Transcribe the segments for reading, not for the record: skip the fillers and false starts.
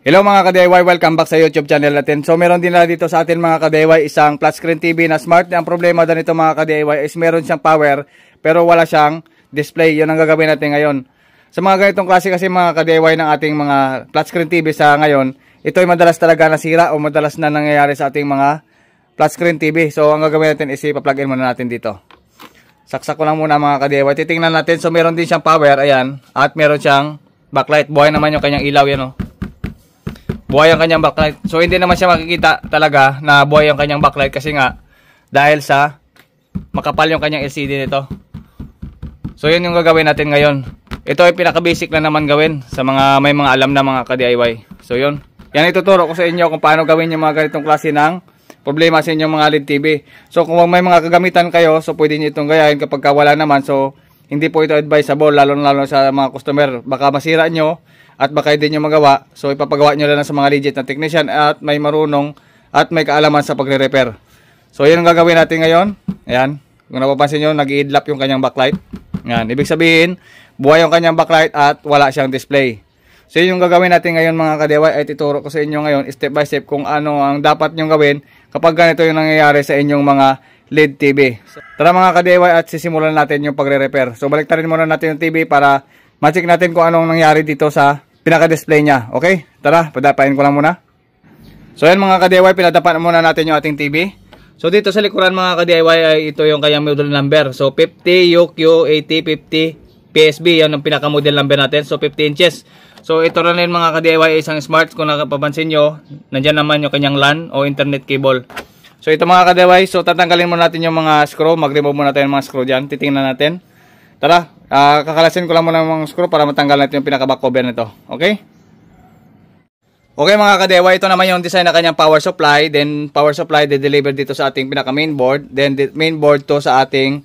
Hello mga ka-DIY, welcome back sa YouTube channel natin. So meron din na dito sa atin mga ka-DIY isang flat screen TV na smart. Ang problema doon ito mga ka-DIY is meron siyang power pero wala siyang display. Yun ang gagawin natin ngayon. Sa mga ganitong klase kasi mga ka-DIY ng ating mga flat screen TV sa ngayon, ito ay madalas talaga nasira o madalas na nangyayari sa ating mga flat screen TV. So ang gagawin natin is ipa-plug in muna natin dito. Saksak ko lang muna mga ka-DIY. Titingnan natin. So meron din siyang power, ayan, at meron siyang backlight. Buhay naman yung kanyang ilaw yan, oh. Buhay ang kanyang backlight. So hindi naman siya makikita talaga na buhay ang kanyang backlight kasi nga dahil sa makapal yung kanyang LCD nito. So yun yung gagawin natin ngayon. Ito ay pinaka-basic na naman gawin sa mga may mga alam na mga ka-DIY. So yun. Yan ituturo ko sa inyo kung paano gawin yung mga ganitong klase ng problema sa inyong mga LED TV. So kung may mga kagamitan kayo, so pwede nyo itong gayahin kapag wala naman. So hindi po ito advisable lalo sa mga customer. Baka masira nyo at baka hindi nyo magawa, so ipapagawa nyo lang sa mga legit na technician at may marunong at may kaalaman sa pagre-repair. So yun ang gagawin natin ngayon. Ayan, kung napapansin nyo, nag-i-idlap yung kanyang backlight. Ayan, ibig sabihin, buhay yung kanyang backlight at wala siyang display. So yun yung gagawin natin ngayon mga ka-DIY, ay ituturo ko sa inyo ngayon step by step kung ano ang dapat nyong gawin kapag ganito yung nangyayari sa inyong mga LED TV. Tara mga ka-DIY at sisimulan natin yung pagre-repair. So balik rin muna natin yung TV para ma-check natin kung anong nangyari dito sa pinaka-display niya. Okay? Tara, padapain ko lang muna. So yan mga ka-DIY, pinadapan muna natin yung ating TV. So dito sa likuran mga ka-DIY ay ito yung kanyang model number. So 50 UQ8050 PSB, yan ang pinaka-model number natin. So 50 inches. So ito rin mga ka-DIY isang smart. Kung nakapapansin nyo, nandyan naman yung kanyang LAN o internet cable. So ito mga ka-DIY, so tatanggalin muna natin yung mga screw. Mag-remove muna tayo ng mga screw dyan. Titingnan natin. Tara, kakalasin ko lang muna ng mga screw para matanggal natin yung pinaka-back cover nito. Okay? Okay mga ka-DIY, ito naman yung design na kanyang power supply. Then power supply de-deliver dito sa ating pinaka-main board. Then main board to sa ating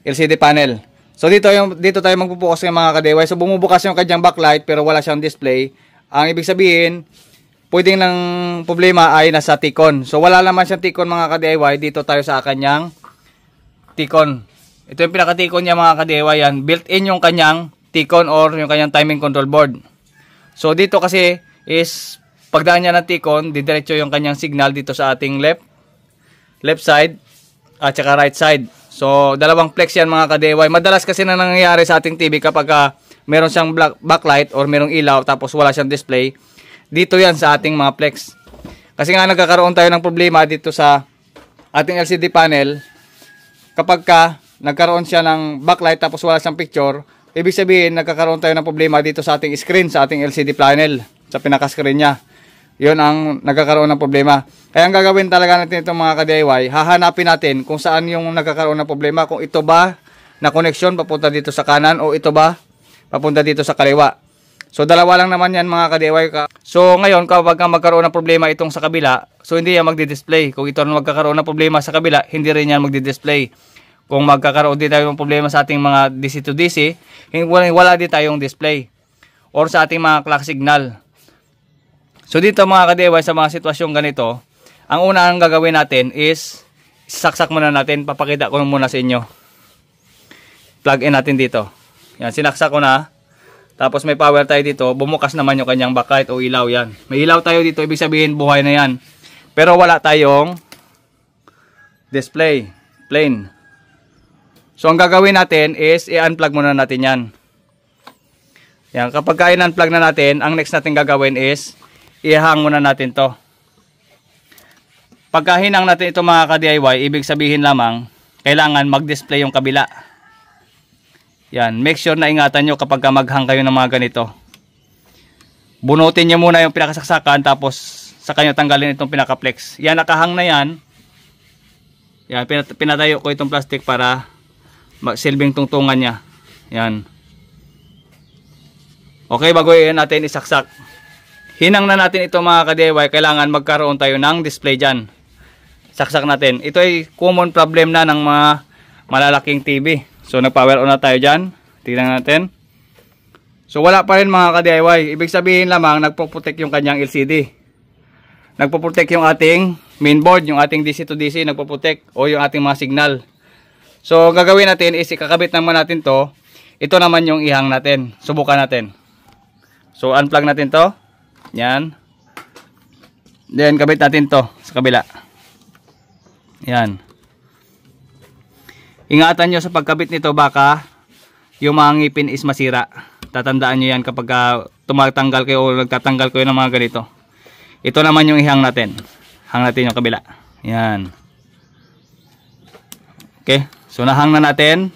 LCD panel. So dito tayo magpupukas ng mga ka-DIY. So bumubukas yung kanyang backlight pero wala siyang display. Ang ibig sabihin, pwedeng lang problema ay nasa T-con. So wala naman siyang T-con mga ka-DIY. Dito tayo sa kanyang T-con. Ito yung pinaka-T-con niya mga ka-DIY yan. Built-in yung kanyang T-con or yung kanyang timing control board. So dito kasi is pagdaan niya ng T-con, didiretso yung kanyang signal dito sa ating left side at saka right side. So dalawang flex yan mga ka-DIY. Madalas kasi na nangyayari sa ating TV kapag meron siyang backlight or merong ilaw tapos wala siyang display. Dito yan sa ating mga flex. Kasi nga nagkakaroon tayo ng problema dito sa ating LCD panel kapag nagkaroon siya ng backlight tapos wala siyang picture, ibig sabihin nagkakaroon tayo ng problema dito sa ating screen, sa ating LCD panel, sa pinaka-screen niya. Yun ang nagkakaroon ng problema. Kaya ang gagawin talaga natin itong mga ka-DIY, hahanapin natin kung saan yung nagkakaroon ng problema, kung ito ba na connection papunta dito sa kanan o ito ba papunta dito sa kaliwa. So dalawa lang naman yan mga ka-DIY. So ngayon kapag magkaroon ng problema itong sa kabila, so hindi yan magdi-display. Kung ito magkakaroon ng problema sa kabila, hindi rin yan magdi-display. Kung magkakaroon din tayo ng problema sa ating mga DC to DC, wala din tayong display. Or sa ating mga clock signal. So dito mga ka-DIY sa mga sitwasyong ganito, ang una ang gagawin natin is saksak muna natin. Papakita ko muna sa inyo. Plug in natin dito. Yan, sinaksak ko na. Tapos may power tayo dito. Bumukas naman yung kanyang backlight o ilaw yan. May ilaw tayo dito, ibig sabihin buhay na yan. Pero wala tayong display. Plain. So ang gagawin natin is i-unplug muna natin yan. Yan, kapag i-unplug na natin, ang next natin gagawin is i-hang muna natin to. Pagka hinang natin ito mga ka-DIY, ibig sabihin lamang kailangan mag-display yung kabila. Yan, make sure na ingatan nyo kapag mag-hang kayo ng mga ganito. Bunutin nyo muna yung pinakasaksakan tapos saka nyo tanggalin itong pinaka-flex. Yan, nakahang na yan. Yan, pinatayo ko itong plastic para silbing tungtungan niya. Yan. Okay, bago yan natin isaksak. Hinang na natin ito mga ka-DIY. Kailangan magkaroon tayo ng display dyan. Saksak natin. Ito ay common problem na ng mga malalaking TV. So nag-power on na tayo dyan. Tingnan natin. So wala pa rin mga ka-DIY. Ibig sabihin lamang nagpo-protect yung kanyang LCD. Nagpo-protect yung ating mainboard, yung ating DC to DC nagpo-protect o yung ating mga signal. So gagawin natin is ikakabit naman natin to. Ito naman yung ihang natin. Subukan natin. So unplug natin to. Yan. Then kabit natin to sa kabila. Yan. Ingatan nyo sa pagkabit nito, baka yung mga ngipin is masira. Tatandaan nyo yan kapag tumatanggal kayo o nagtatanggal kayo ng mga ganito. Ito naman yung ihang natin. Hang natin yung kabila. Yan. Okay. So nahang na natin.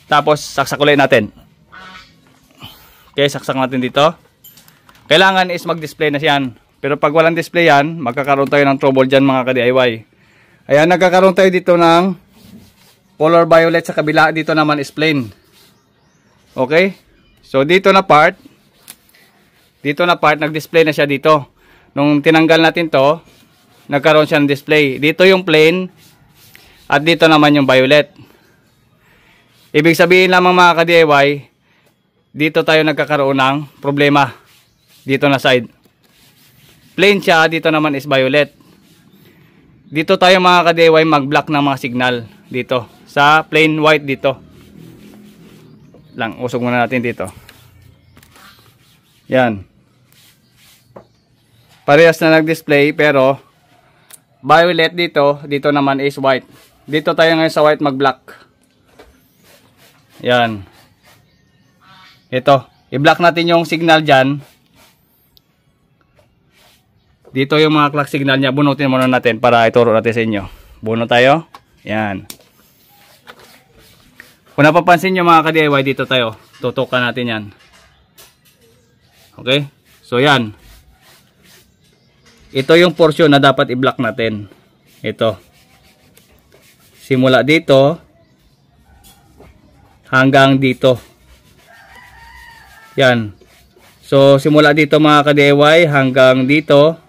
Tapos saksak ulit natin. Okay, saksak natin dito. Kailangan is mag-display na siyan. Pero pag walang display yan, magkakaroon tayo ng trouble dyan mga ka-DIY. Ayan, nagkakaroon tayo dito ng color violet sa kabila. Dito naman is plain. Okay? So dito na part, nag-display na siya dito. Nung tinanggal natin to, nagkaroon siya ng display. Dito yung plain at dito naman yung violet. Ibig sabihin lamang mga ka-DIY, dito tayo nagkakaroon ng problema. Dito na side. Plain siya, dito naman is violet. Dito tayo mga ka-DIY mag-block ng mga signal. Dito. Sa plain white dito. Usog muna natin dito. Yan. Parehas na nag-display pero violet dito. Dito naman is white. Dito tayo ngayon sa white mag-block. Yan. Ito. I-block natin yung signal dyan. Dito yung mga clock signal niya. Bunutin muna natin para ituro natin sa inyo. Bunot tayo. Yan. Kung napapansin nyo mga ka-DIY, dito tayo. Tutukan natin yan. Okay? So yan. Ito yung portion na dapat i-block natin. Ito. Simula dito hanggang dito. Yan. So simula dito mga ka-DIY hanggang dito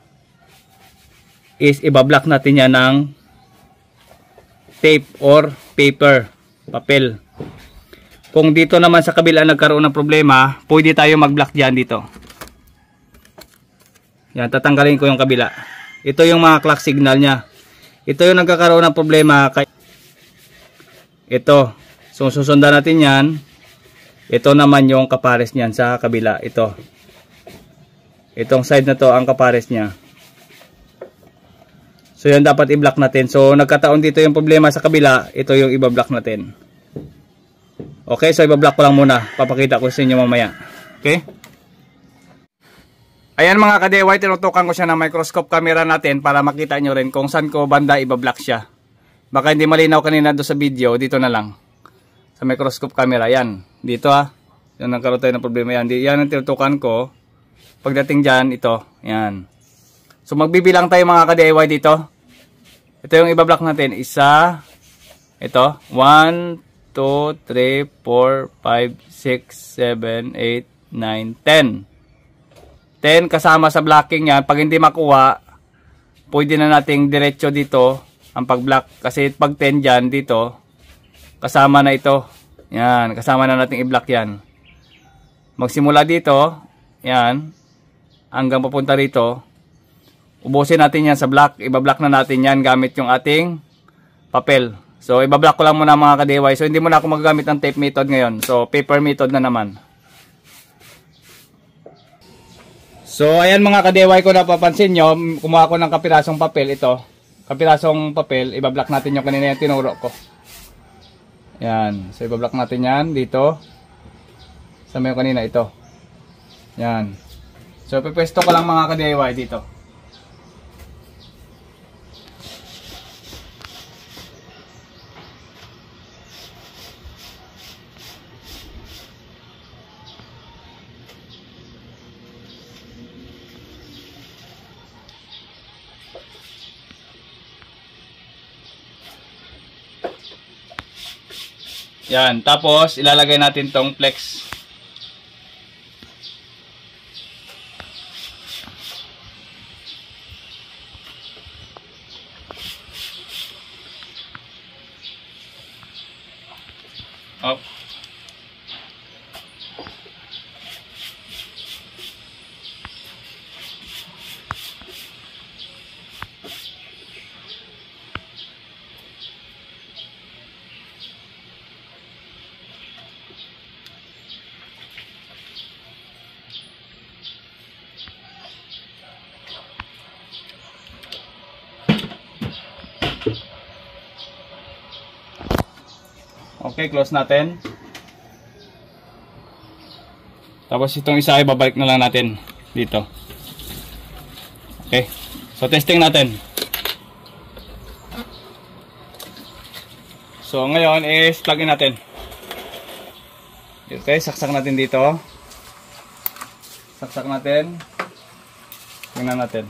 is ibablock natin yan ng tape or paper, papel. Kung dito naman sa kabila nagkaroon ng problema, pwede tayo mag-block dyan dito. Yan, tatanggalin ko yung kabila. Ito yung mga clock signal nya. Ito yung nagkakaroon ng problema. Ito. So susundan natin yan. Ito naman yung kapares niyan sa kabila. Ito. Itong side na to ang kapares niya. So yan dapat i-block natin. So nagkataon dito yung problema sa kabila, ito yung i-block natin. Okay, so i-block ko lang muna. Papakita ko sa inyo mamaya. Okay? Ayan mga ka-DIY, tinutukan ko siya ng microscope camera natin para makita nyo rin kung saan ko banda i-block siya. Baka hindi malinaw kanina doon sa video, dito na lang. Sa microscope camera, yan. Dito Yan nagkaroon tayo ng problema yan. Yan ang tinutukan ko. Pagdating dyan, ito. Yan. So magbibilang tayo mga ka-DIY dito. Ito yung i-block natin. Isa. Ito. 1, 2, 3, 4, 5, 6, 7, 8, 9, 10. 10 kasama sa blocking yan. Pag hindi makuha, pwede na nating diretso dito ang pag-block. Kasi pag 10 dyan, dito, kasama na ito. Yan. Kasama na nating i-block yan. Magsimula dito. Yan. Hanggang papunta rito. Ubusin natin yan sa block. Ibablock na natin yan gamit yung ating papel. So, ibablock ko lang muna mga ka-DIY. So, hindi muna ako magagamit ng tape method ngayon. So, paper method na naman. So, ayan mga ka-DIY ko napapansin nyo. Kumuha ko ng kapirasong papel. Ito. Kapirasong papel. Ibablock natin yung kanina yung tinuro ko. Yan. So, ibablock natin yan dito. Sa may kanina ito. Yan. So, pipwesto ko lang mga ka-DIY dito. Yan, tapos ilalagay natin tong flex. Oh. Okay, close natin. Tapos itong isa ay babalik na lang natin dito. Okay. So testing natin. So ngayon is plug in natin. Okay, saksak natin dito. Saksak natin. Tingnan natin.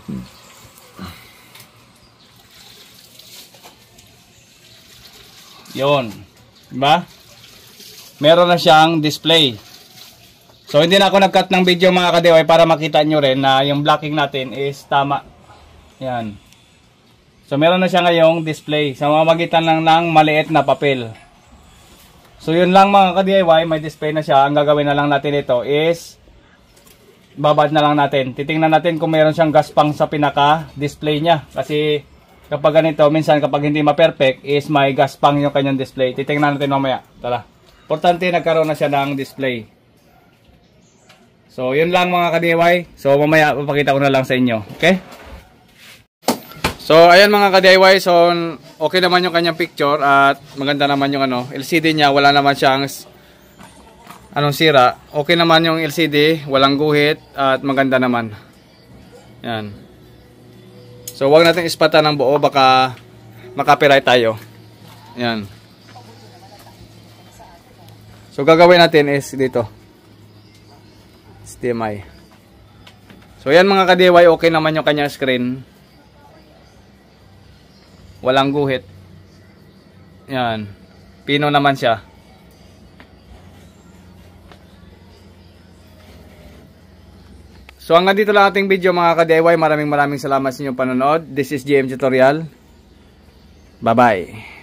Yun. Diba? Meron na siyang display. So hindi na ako nag-cut ng video mga ka-DIY para makita nyo rin na yung blocking natin is tama. Yan. So meron na siya ngayong display sa mamagitan lang ng maliit na papel. So yun lang mga ka-DIY, may display na siya. Ang gagawin na lang natin ito is babad na lang natin. Titingnan natin kung meron siyang gaspang sa pinaka-display niya. Kasi kapag ganito, minsan kapag hindi ma-perfect is may gaspang yung kanyang display. Titingnan natin mamaya. Tara. Importante nagkaroon na siya ng display. So, yun lang mga ka-DIY. So, mamaya papakita ko na lang sa inyo. Okay? So, ayan mga ka-DIY. So, okay naman yung kanyang picture at maganda naman yung LCD niya. Wala naman siyang sira. Okay naman yung LCD. Walang guhit at maganda naman. Yan. So, wag natin ispatan ng buo. Baka makapiright tayo. Yan. So, gagawin natin is dito. HDMI. So yan mga ka-DIY, okay naman yung kanyang screen. Walang guhit. Yan. Pino naman siya. So hanggang dito lang ating video mga ka-DIY. Maraming salamat sa inyong panonood. This is GM Tutorial. Bye bye.